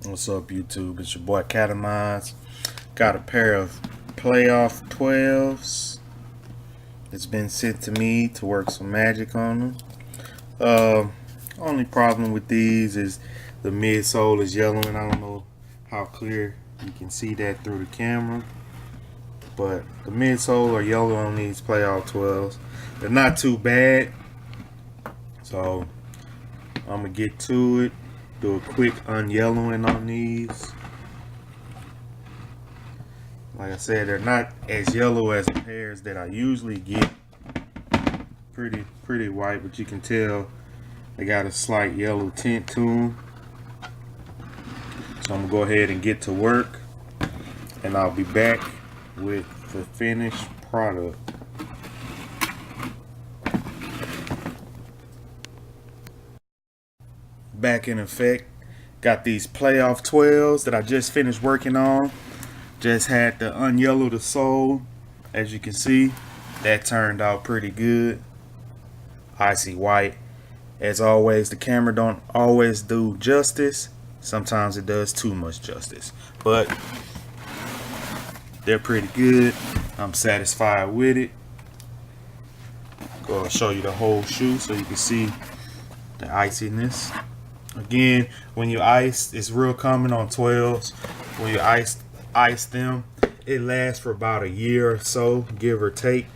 What's up, YouTube? It's your boy Catamines. Got a pair of playoff 12s. It's been sent to me to work some magic on them. Only problem with these is the midsole is yellowing. I don't know how clear you can see that through the camera, but the midsole are yellow on these playoff 12s. They're not too bad, so I'm gonna get to it. Do a quick unyellowing on these. Like I said, they're not as yellow as the pairs that I usually get. Pretty white, but you can tell they got a slight yellow tint to them. So I'm gonna go ahead and get to work, and I'll be back with the finished product. Back in effect, got these playoff 12s that I just finished working on. Just had to unyellow the sole. As you can see, that turned out pretty good. Icy white. As always, the camera don't always do justice. Sometimes it does too much justice, but they're pretty good. I'm satisfied with it. Go show you the whole shoe so you can see the iciness. Again, when you ice, it's real common on 12s. When you ice them, it lasts for about a year or so, give or take,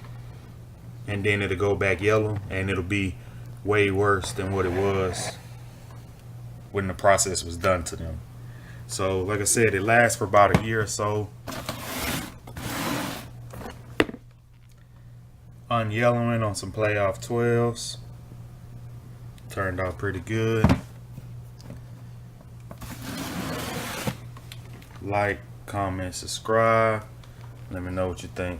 and then it'll go back yellow, and it'll be way worse than what it was when the process was done to them. So like I said, it lasts for about a year or so. Unyellowing on some playoff 12s turned out pretty good. Like, comment, subscribe. Let me know what you think.